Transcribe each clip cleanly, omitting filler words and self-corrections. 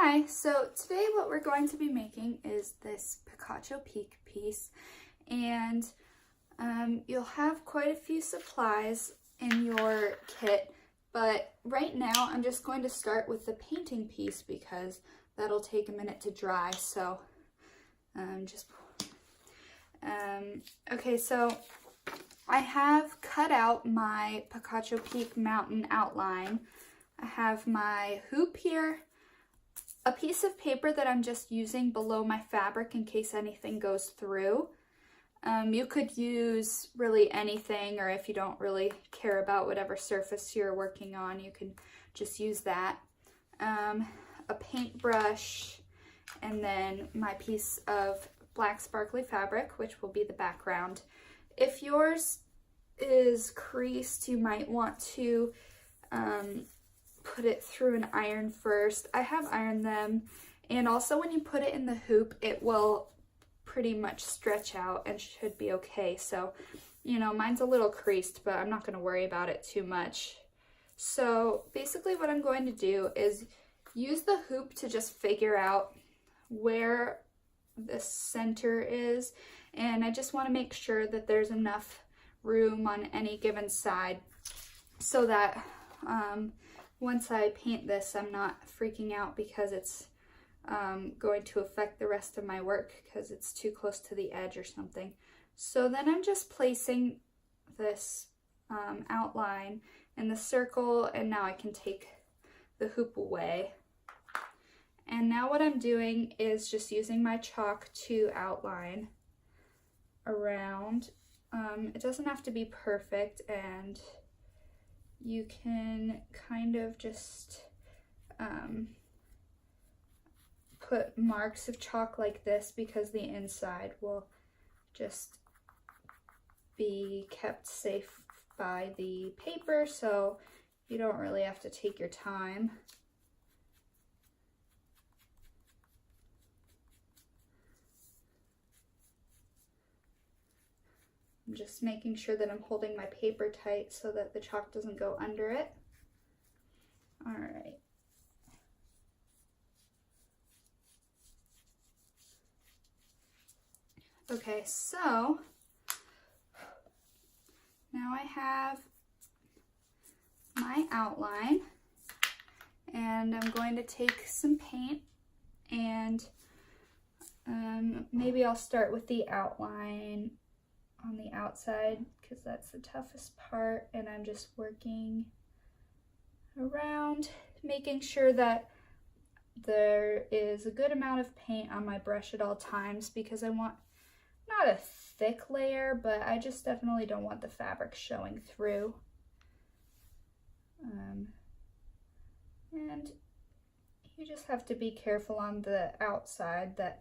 Hi, so today what we're going to be making is this Picacho Peak piece, and you'll have quite a few supplies in your kit, but right now I'm just going to start with the painting piece because that'll take a minute to dry. So okay, so I have cut out my Picacho Peak mountain outline. I have my hoop here, a piece of paper that I'm just using below my fabric in case anything goes through. You could use really anything, or if you don't really care about whatever surface you're working on, you can just use that. A paintbrush, and then my piece of black sparkly fabric, which will be the background. If yours is creased, you might want to put it through an iron first. I have ironed them, and also when you put it in the hoop, it will pretty much stretch out and should be okay. So, you know, mine's a little creased, but I'm not going to worry about it too much. So basically what I'm going to do is use the hoop to just figure out where the center is, and I just want to make sure that there's enough room on any given side so that once I paint this, I'm not freaking out because it's going to affect the rest of my work because it's too close to the edge or something. So then I'm just placing this outline in the circle, and now I can take the hoop away. And now what I'm doing is just using my chalk to outline around. It doesn't have to be perfect, and you can kind of just put marks of chalk like this because the inside will just be kept safe by the paper, so you don't really have to take your time. I'm just making sure that I'm holding my paper tight so that the chalk doesn't go under it. All right. Okay, so now I have my outline, and I'm going to take some paint, and maybe I'll start with the outline on the outside because that's the toughest part, and I'm just working around, making sure that there is a good amount of paint on my brush at all times because I want not a thick layer, but I just definitely don't want the fabric showing through. And you just have to be careful on the outside that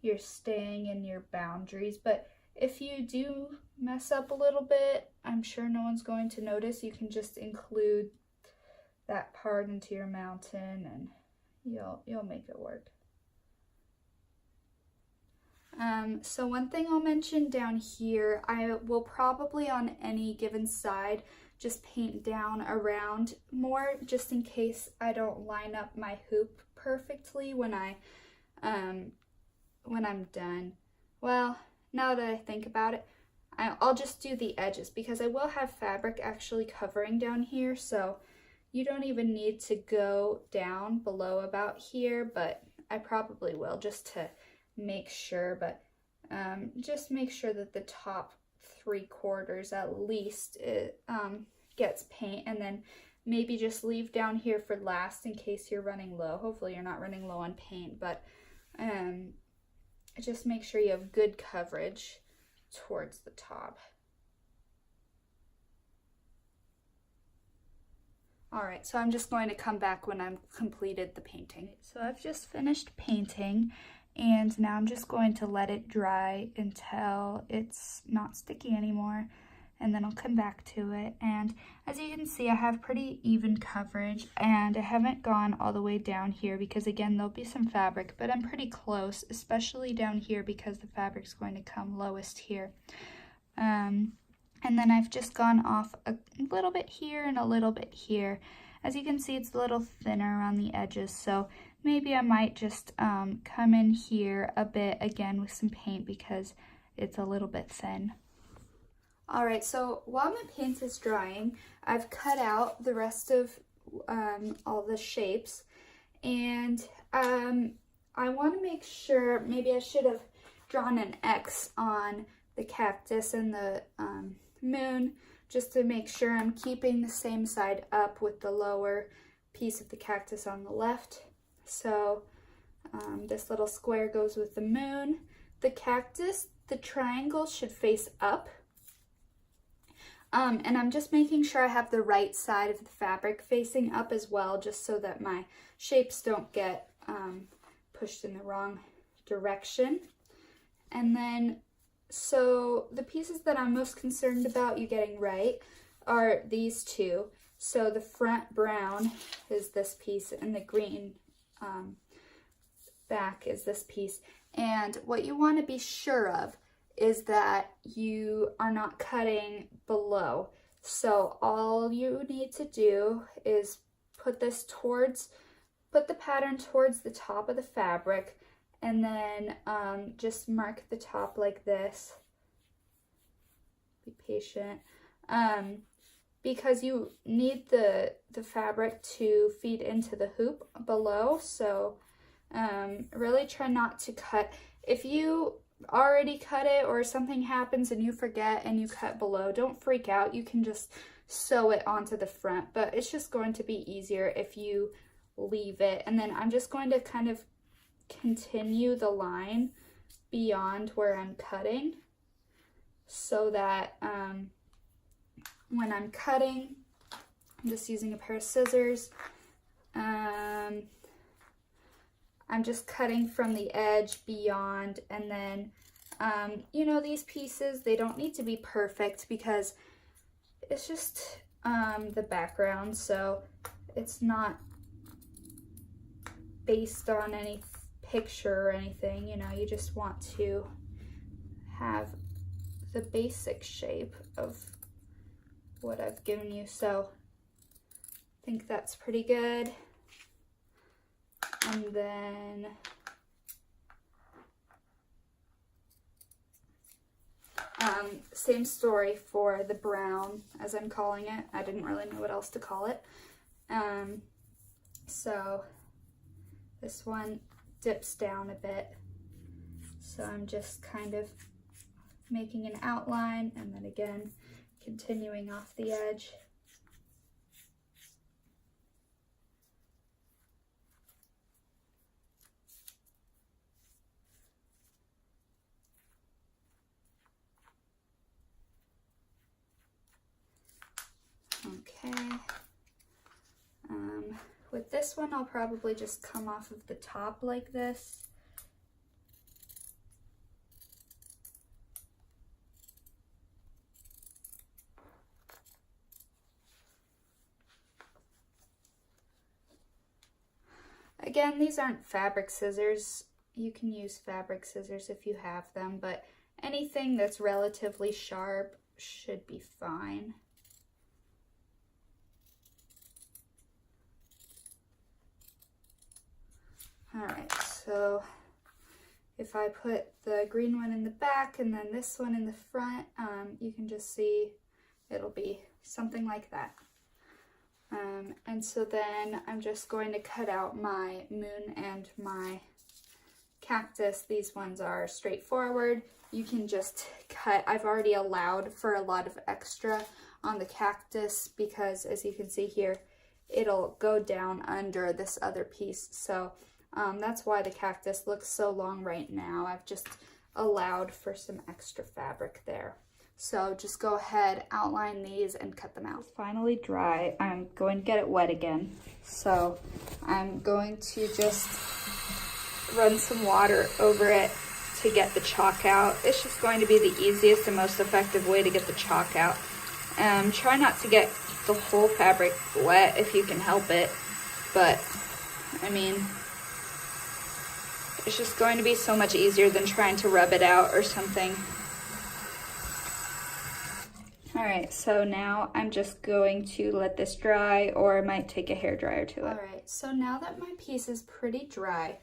you're staying in your boundaries, but if you do mess up a little bit, I'm sure no one's going to notice. You can just include that part into your mountain and you'll make it work. So one thing I'll mention down here, I will probably on any given side just paint down around more just in case I don't line up my hoop perfectly when I'm done. Well, now that I think about it, I'll just do the edges because I will have fabric actually covering down here, so you don't even need to go down below about here, but I probably will just to make sure. But just make sure that the top 3/4 at least gets paint, and then maybe just leave down here for last in case you're running low. Hopefully you're not running low on paint, but just make sure you have good coverage towards the top. All right, so I'm just going to come back when I've completed the painting. So I've just finished painting, and now I'm just going to let it dry until it's not sticky anymore, and then I'll come back to it. And as you can see, I have pretty even coverage, and I haven't gone all the way down here because again, there'll be some fabric, but I'm pretty close, especially down here because the fabric's going to come lowest here. And then I've just gone off a little bit here and a little bit here. As you can see, it's a little thinner around the edges, so maybe I might just come in here a bit again with some paint because it's a little bit thin. All right, so while my paint is drying, I've cut out the rest of all the shapes, and I want to make sure, maybe I should have drawn an X on the cactus and the moon, just to make sure I'm keeping the same side up with the lower piece of the cactus on the left. So this little square goes with the moon. The cactus, the triangle should face up. And I'm just making sure I have the right side of the fabric facing up as well, just so that my shapes don't get pushed in the wrong direction. And then, so the pieces that I'm most concerned about you getting right are these two. So the front brown is this piece, and the green back is this piece. And what you want to be sure of is that you are not cutting below. So all you need to do is put the pattern towards the top of the fabric, and then just mark the top like this. Be patient. Because you need the fabric to feed into the hoop below, so really try not to cut. If you already cut it or something happens and you forget and you cut below, don't freak out. You can just sew it onto the front, but it's just going to be easier if you leave it. And then I'm just going to kind of continue the line beyond where I'm cutting, so that when I'm cutting, I'm just using a pair of scissors. I'm just cutting from the edge beyond, and then, you know, these pieces, they don't need to be perfect because it's just the background, so it's not based on any picture or anything, you know, you just want to have the basic shape of what I've given you. So I think that's pretty good. And then same story for the brown, as I'm calling it. I didn't really know what else to call it. So this one dips down a bit. So I'm just kind of making an outline, and then again continuing off the edge. Okay. With this one, I'll probably just come off of the top like this. Again, these aren't fabric scissors. You can use fabric scissors if you have them, but anything that's relatively sharp should be fine. Alright, so if I put the green one in the back and then this one in the front, you can just see it'll be something like that. And so then I'm just going to cut out my moon and my cactus. These ones are straightforward. You can just cut. I've already allowed for a lot of extra on the cactus because, as you can see here, it'll go down under this other piece. So that's why the cactus looks so long right now. I've just allowed for some extra fabric there. So just go ahead, outline these, and cut them out. Finally dry. I'm going to get it wet again. So I'm going to just run some water over it to get the chalk out. It's just going to be the easiest and most effective way to get the chalk out. Try not to get the whole fabric wet if you can help it, but I mean, it's just going to be so much easier than trying to rub it out or something. All right, so now I'm just going to let this dry, or I might take a hair dryer to it. All right, so now that my piece is pretty dry,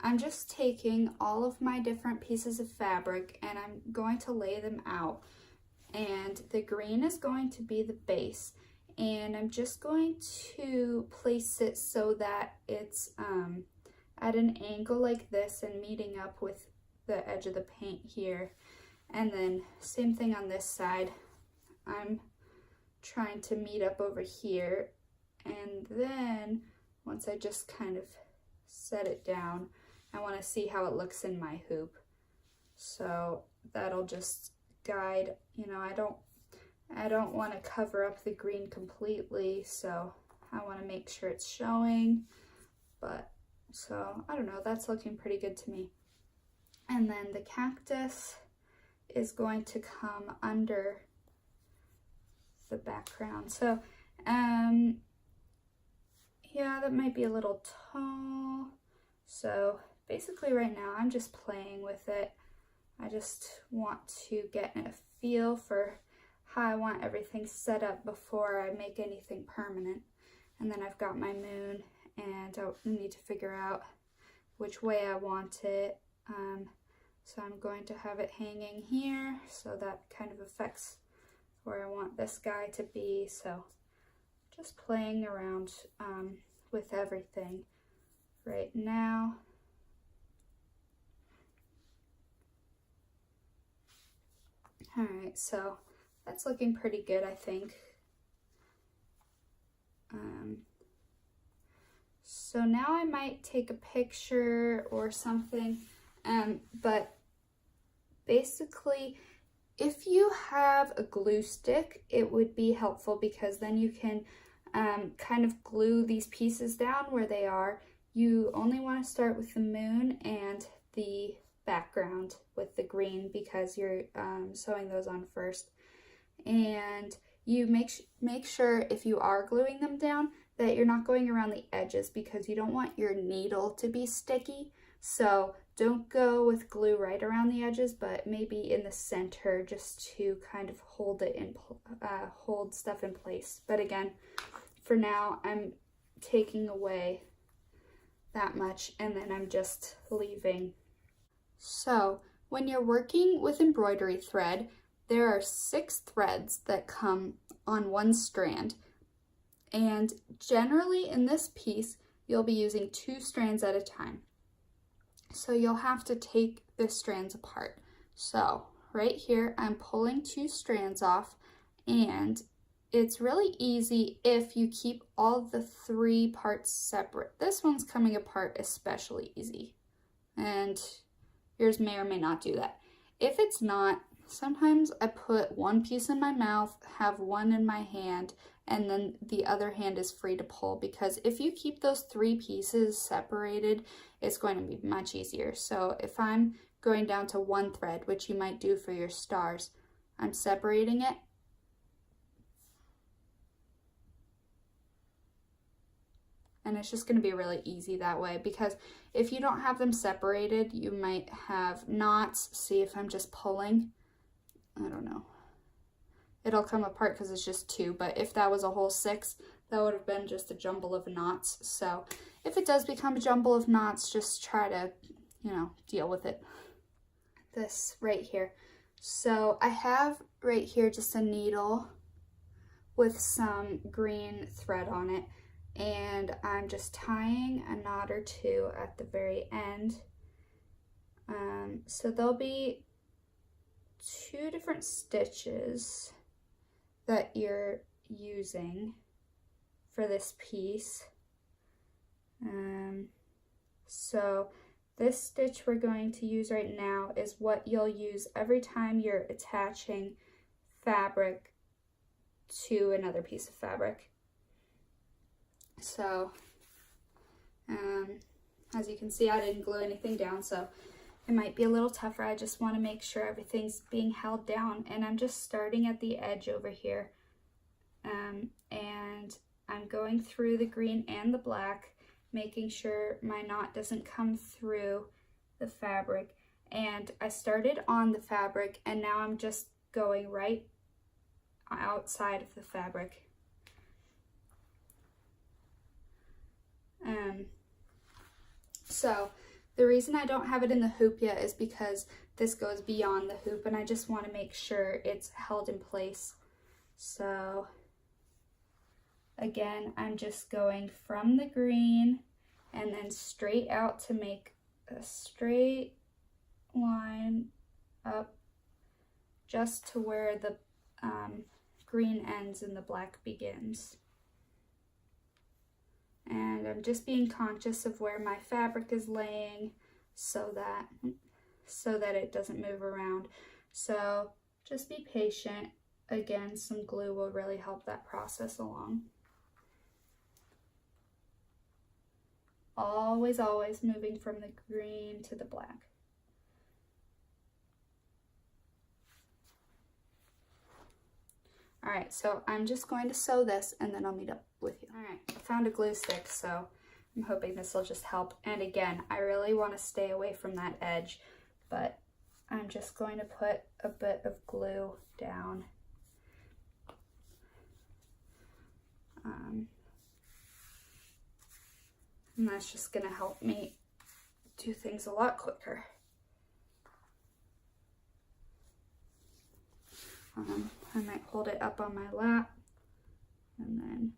I'm just taking all of my different pieces of fabric and I'm going to lay them out. And the green is going to be the base. And I'm just going to place it so that it's at an angle like this and meeting up with the edge of the paint here. And then same thing on this side. I'm trying to meet up over here, and then once I just kind of set it down, I want to see how it looks in my hoop. So that'll just guide, you know, I don't want to cover up the green completely, so I want to make sure it's showing. But so I don't know, that's looking pretty good to me. And then the cactus is going to come under the background. So yeah, that might be a little tall. So basically right now I'm just playing with it. I just want to get a feel for how I want everything set up before I make anything permanent. And then I've got my moon, and I need to figure out which way I want it. So I'm going to have it hanging here, so that kind of affects where I want this guy to be. So just playing around with everything right now. All right, so that's looking pretty good, I think. So now I might take a picture or something, but basically, if you have a glue stick, it would be helpful because then you can kind of glue these pieces down where they are. You only want to start with the moon and the background with the green because you're sewing those on first. And you make sure if you are gluing them down that you're not going around the edges because you don't want your needle to be sticky. So don't go with glue right around the edges, but maybe in the center just to kind of hold it in, hold stuff in place. But again, for now, I'm taking away that much and then I'm just leaving. So when you're working with embroidery thread, there are 6 threads that come on one strand. And generally in this piece, you'll be using 2 strands at a time. So you'll have to take the strands apart. So right here, I'm pulling 2 strands off, and it's really easy if you keep all the 3 parts separate. This one's coming apart especially easy, and yours may or may not do that. If it's not, sometimes I put one piece in my mouth, have one in my hand, and then the other hand is free to pull, because if you keep those 3 pieces separated, it's going to be much easier. So if I'm going down to 1 thread, which you might do for your stars, I'm separating it. And it's just going to be really easy that way, because if you don't have them separated, you might have knots. See, if I'm just pulling, I don't know. It'll come apart because it's just 2, but if that was a whole 6, that would have been just a jumble of knots. So if it does become a jumble of knots, just try to, you know, deal with it. This right here. So I have right here just a needle with some green thread on it, and I'm just tying a knot or 2 at the very end. So there'll be 2 different stitches that you're using for this piece. So this stitch we're going to use right now is what you'll use every time you're attaching fabric to another piece of fabric. So as you can see, I didn't glue anything down, so it might be a little tougher. I just want to make sure everything's being held down, and I'm just starting at the edge over here, and I'm going through the green and the black, making sure my knot doesn't come through the fabric. And I started on the fabric, and now I'm just going right outside of the fabric. So the reason I don't have it in the hoop yet is because this goes beyond the hoop and I just want to make sure it's held in place. So again, I'm just going from the green and then straight out to make a straight line up just to where the green ends and the black begins. And I'm just being conscious of where my fabric is laying so that it doesn't move around. So just be patient. Again, some glue will really help that process along. Always, always moving from the green to the black. All right, so I'm just going to sew this and then I'll meet up with you. All right, I found a glue stick, so I'm hoping this will just help. And again, I really want to stay away from that edge, but I'm just going to put a bit of glue down. And that's just going to help me do things a lot quicker. I might hold it up on my lap and then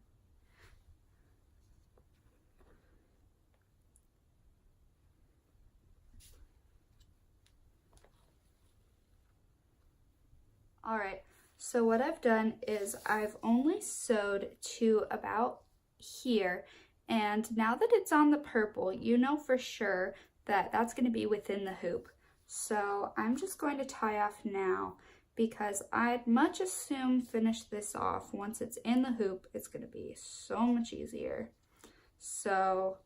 all right, so what I've done is I've only sewed to about here, and now that it's on the purple, you know for sure that that's going to be within the hoop. So I'm just going to tie off now, because I'd much as soon finish this off. Once it's in the hoop, it's going to be so much easier. So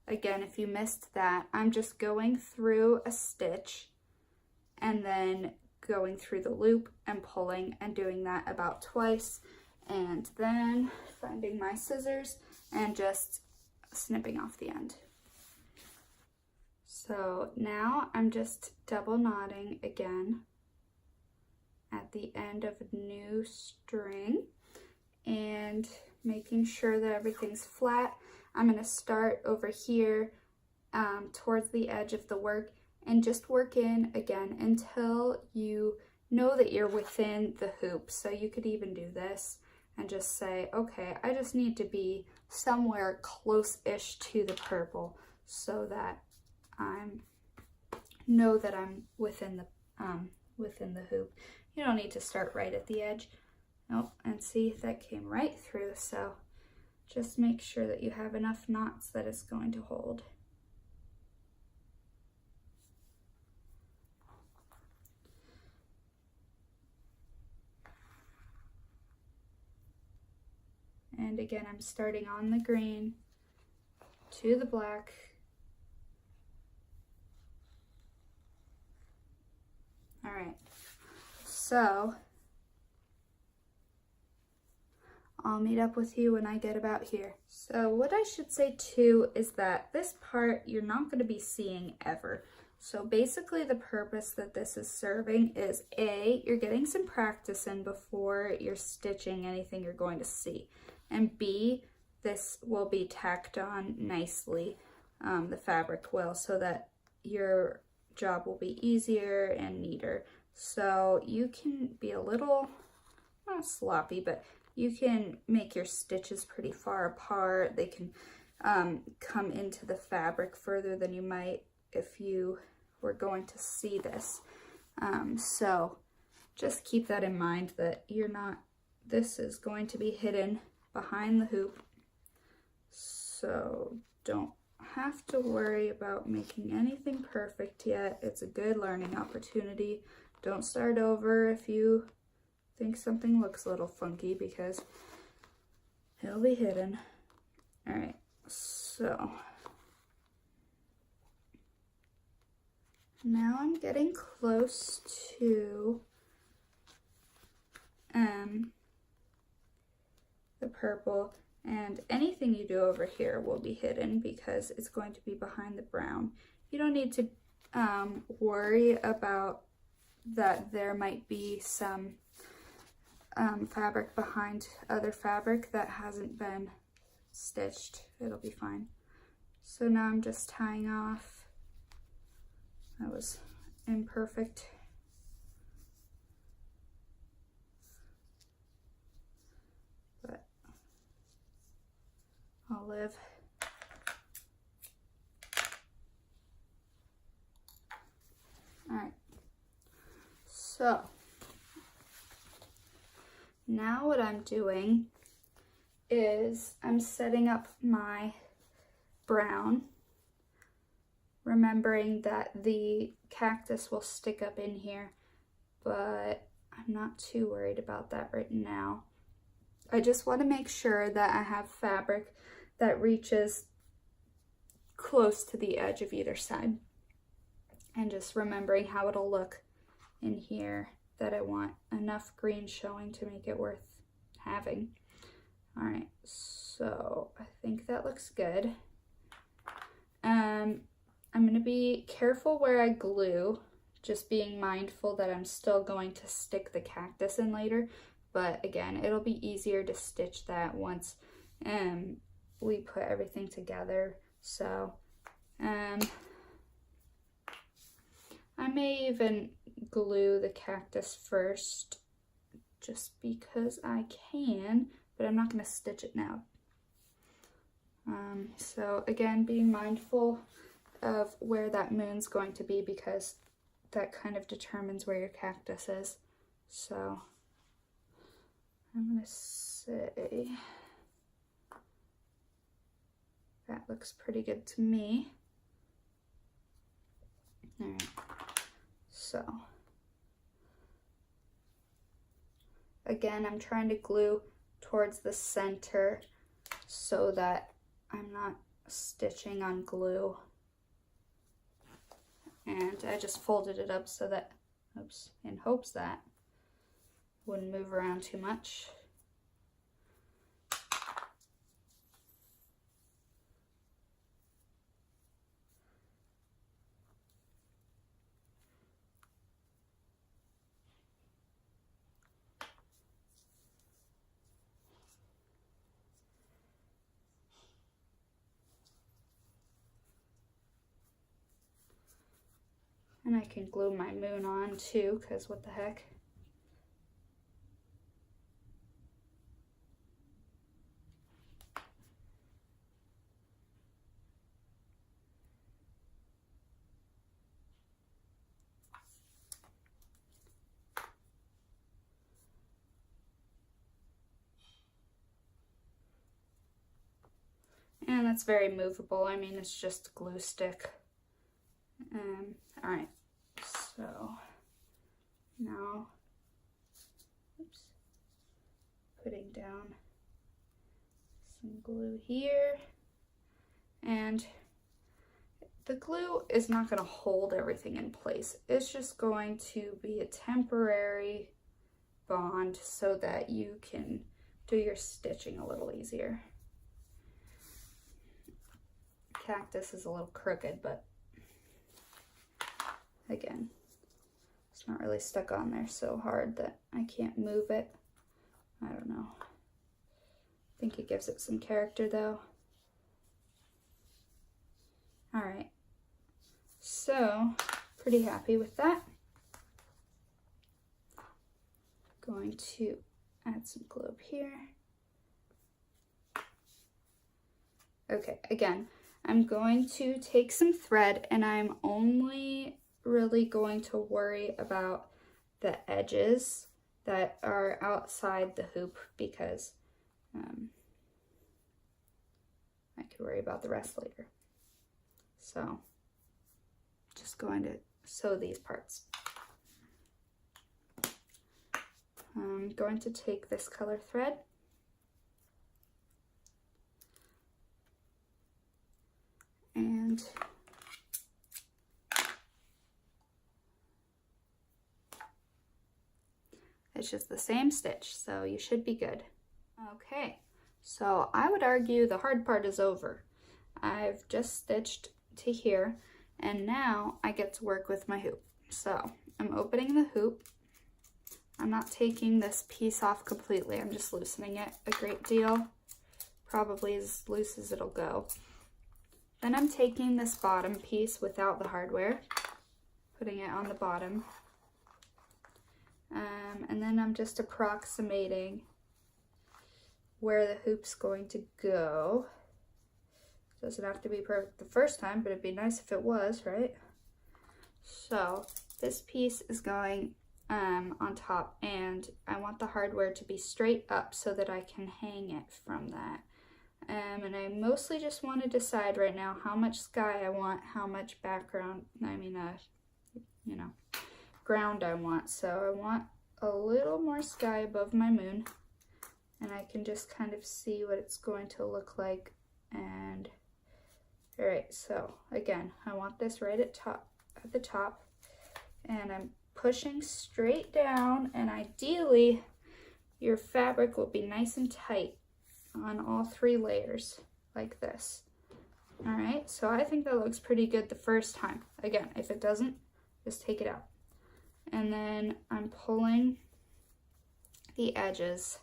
again, if you missed that, I'm just going through a stitch and then going through the loop and pulling and doing that about twice, and then finding my scissors and just snipping off the end. So now I'm just double knotting again at the end of a new string and making sure that everything's flat. I'm going to start over here towards the edge of the work and just work in again until you know that you're within the hoop. So you could even do this and just say, okay, I just need to be somewhere close-ish to the purple so that I know that I'm within the hoop. You don't need to start right at the edge. Nope, and see, that came right through, so just make sure that you have enough knots that it's going to hold. And again, I'm starting on the green to the black. All right. So I'll meet up with you when I get about here. So what I should say too is that this part you're not going to be seeing ever. So basically the purpose that this is serving is A, you're getting some practice in before you're stitching anything you're going to see. And B, this will be tacked on nicely, the fabric will, so that your job will be easier and neater. So you can be a little, not sloppy, but you can make your stitches pretty far apart. They can come into the fabric further than you might if you were going to see this. So just keep that in mind, that this is going to be hidden behind the hoop. So don't have to worry about making anything perfect yet. It's a good learning opportunity. Don't start over if you think something looks a little funky, because it'll be hidden. All right, so now I'm getting close to the purple, and anything you do over here will be hidden because it's going to be behind the brown. You don't need to worry about that there might be some fabric behind other fabric that hasn't been stitched. It'll be fine. So now I'm just tying off. That was imperfect. But I'll live. Alright. So now what I'm doing is I'm setting up my brown, remembering that the cactus will stick up in here, but I'm not too worried about that right now. I just want to make sure that I have fabric that reaches close to the edge of either side, and just remembering how it'll look in here, that I want enough green showing to make it worth having. All right, so I think that looks good. I'm going to be careful where I glue, just being mindful that I'm still going to stick the cactus in later, but again, it'll be easier to stitch that once we put everything together. So I may even glue the cactus first just because I can, but I'm not going to stitch it now. So again, being mindful of where that moon's going to be, because that kind of determines where your cactus is. So I'm going to say that looks pretty good to me. All right, so again, I'm trying to glue towards the center so that I'm not stitching on glue. And I just folded it up so that, oops, in hopes that it wouldn't move around too much. And I can glue my moon on too, because what the heck. And that's very movable. I mean, it's just glue stick. All right, so now, oops, putting down some glue here, and the glue is not going to hold everything in place. It's just going to be a temporary bond so that you can do your stitching a little easier. Cactus is a little crooked, but again, it's not really stuck on there so hard that I can't move it. I don't know. I think it gives it some character though. All right, so pretty happy with that. Going to add some glue up here. Okay, again, I'm going to take some thread, and I'm only really going to worry about the edges that are outside the hoop, because I could worry about the rest later. So just going to sew these parts. I'm going to take this color thread and it's just the same stitch, so you should be good. Okay, so I would argue the hard part is over. I've just stitched to here, and now I get to work with my hoop. So I'm opening the hoop, I'm not taking this piece off completely. I'm just loosening it a great deal. Probably as loose as it'll go. Then I'm taking this bottom piece without the hardware, putting it on the bottom. And then I'm just approximating where the hoop's going to go. Doesn't have to be perfect the first time, but it'd be nice if it was, right? So this piece is going on top, and I want the hardware to be straight up so that I can hang it from that. And I mostly just want to decide right now how much sky I want, how much background, you know, ground I want. So I want a little more sky above my moon, and I can just kind of see what it's going to look like. And all right, so again, I want this right at the top, and I'm pushing straight down, and ideally your fabric will be nice and tight on all 3 layers like this. All right, so I think that looks pretty good the first time. Again, if it doesn't, just take it out. And then I'm pulling the edges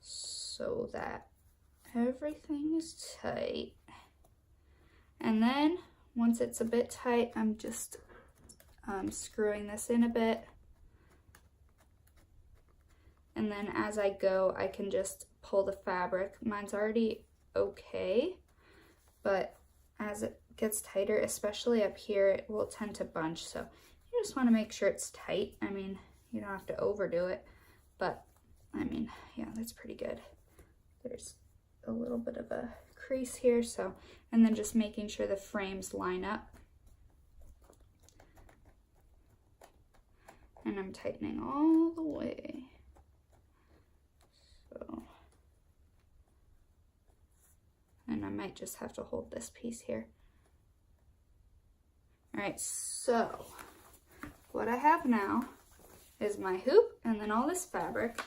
so that everything is tight. And then once it's a bit tight, I'm just screwing this in a bit. And then as I go, I can just pull the fabric. Mine's already okay, but as it gets tighter, especially up here, it will tend to bunch. So you just want to make sure it's tight. I mean, you don't have to overdo it, but I mean, yeah, that's pretty good. There's a little bit of a crease here, so, and then just making sure the frames line up. And I'm tightening all the way. So, and I might just have to hold this piece here. All right, so what I have now is my hoop and then all this fabric.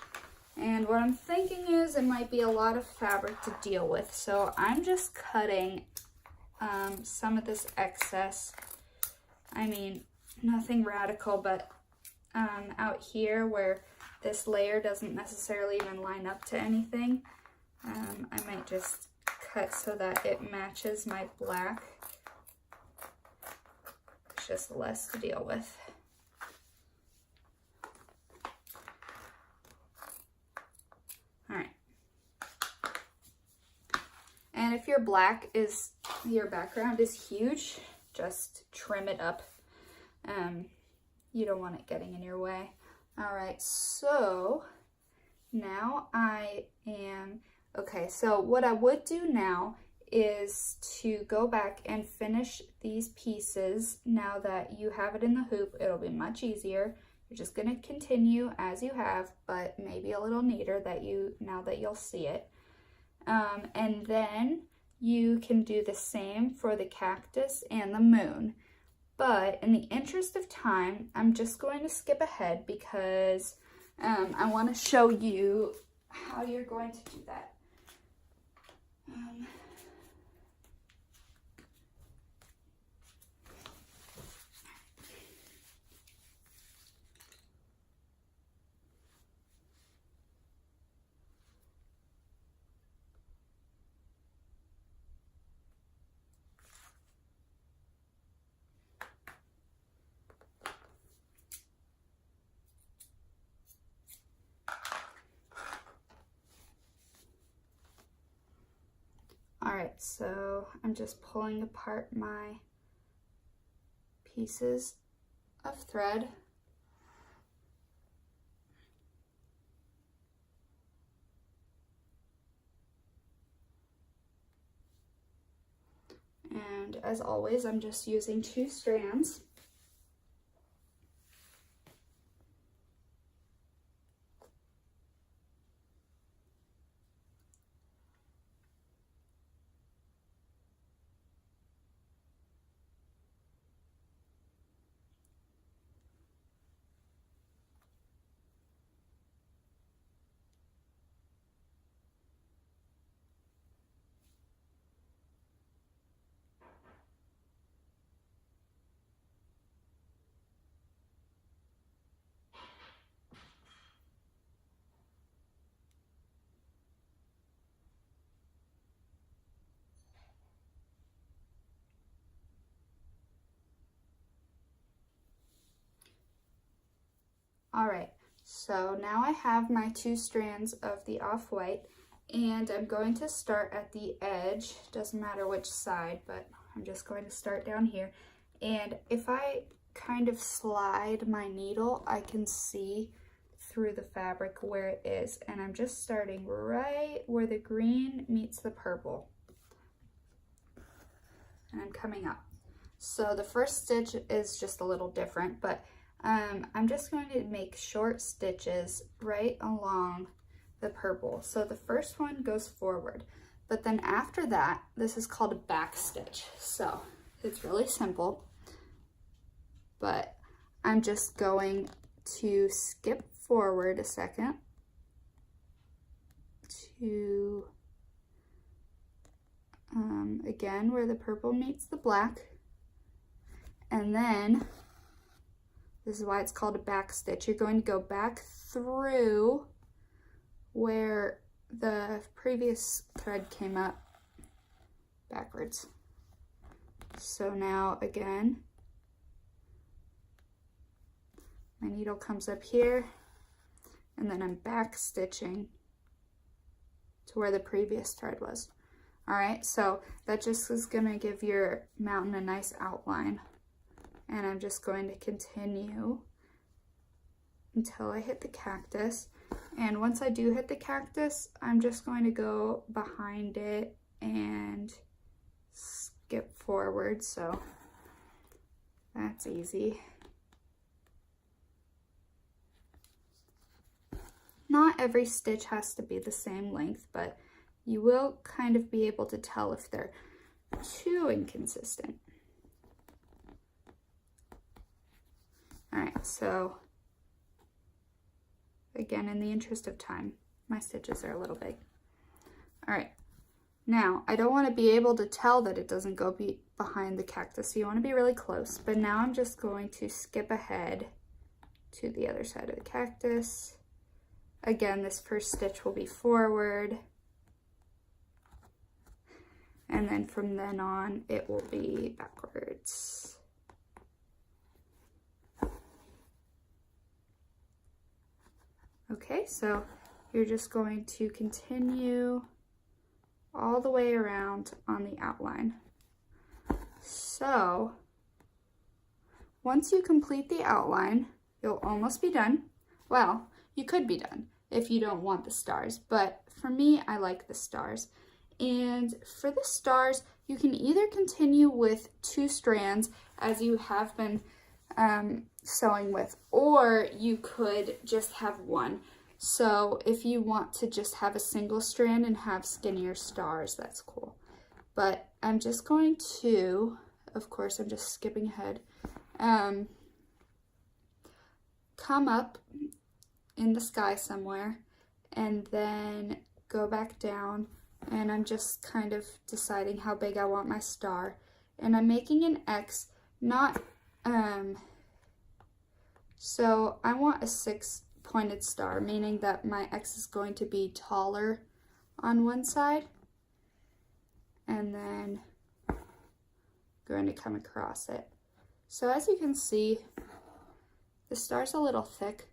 And what I'm thinking is it might be a lot of fabric to deal with. So I'm just cutting some of this excess. I mean, nothing radical, but out here where this layer doesn't necessarily even line up to anything, I might just cut so that it matches my black. It's just less to deal with. All right. And if your your background is huge, just trim it up. You don't want it getting in your way. All right, so now okay, so what I would do now is to go back and finish these pieces. Now that you have it in the hoop, it'll be much easier. You're just gonna continue as you have, but maybe a little neater now that you'll see it. And then you can do the same for the cactus and the moon. But in the interest of time, I'm just going to skip ahead because I want to show you how you're going to do that. All right, so I'm just pulling apart my pieces of thread. And as always, I'm just using 2 strands. All right, so now I have my 2 strands of the off-white, and I'm going to start at the edge. Doesn't matter which side, but I'm just going to start down here. And if I kind of slide my needle, I can see through the fabric where it is. And I'm just starting right where the green meets the purple. And I'm coming up. So the first stitch is just a little different, but I'm just going to make short stitches right along the purple. So the first one goes forward, but then after that, this is called a back stitch. So it's really simple, but I'm just going to skip forward a second to, again, where the purple meets the black. And then, this is why it's called a back stitch. You're going to go back through where the previous thread came up backwards. So now again, my needle comes up here, and then I'm back stitching to where the previous thread was. All right, so that just is gonna give your mountain a nice outline. And I'm just going to continue until I hit the cactus. And once I do hit the cactus, I'm just going to go behind it and skip forward. So that's easy. Not every stitch has to be the same length, but you will kind of be able to tell if they're too inconsistent. All right, so again, in the interest of time, my stitches are a little big. All right, now I don't want to be able to tell that it doesn't go behind the cactus, so you want to be really close. But now I'm just going to skip ahead to the other side of the cactus. Again, this first stitch will be forward, and then from then on, it will be backwards. Okay, so you're just going to continue all the way around on the outline. So once you complete the outline, you'll almost be done. Well, you could be done if you don't want the stars, but for me, I like the stars. And for the stars, you can either continue with 2 strands as you have been sewing with, or you could just have 1. So if you want to just have a single strand and have skinnier stars, that's cool. But I'm just going to, of course, I'm just skipping ahead, come up in the sky somewhere and then go back down, and I'm just kind of deciding how big I want my star, and I'm making an X, not so I want a 6-pointed star, meaning that my X is going to be taller on one side, and then going to come across it. So as you can see, the star's a little thick.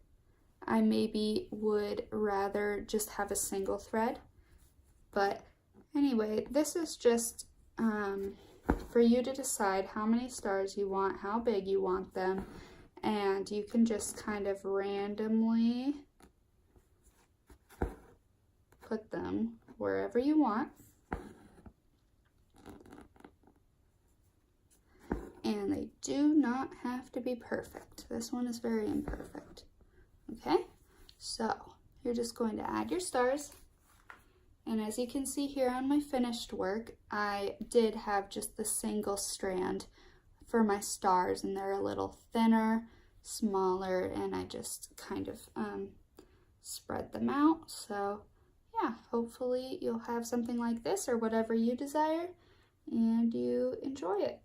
I maybe would rather just have a single thread, but anyway, this is just for you to decide how many stars you want, how big you want them, and you can just kind of randomly put them wherever you want. And they do not have to be perfect. This one is very imperfect. Okay, so you're just going to add your stars. And as you can see here on my finished work, I did have just the single strand for my stars, and they're a little thinner, smaller, and I just kind of spread them out. So yeah, hopefully you'll have something like this or whatever you desire, and you enjoy it.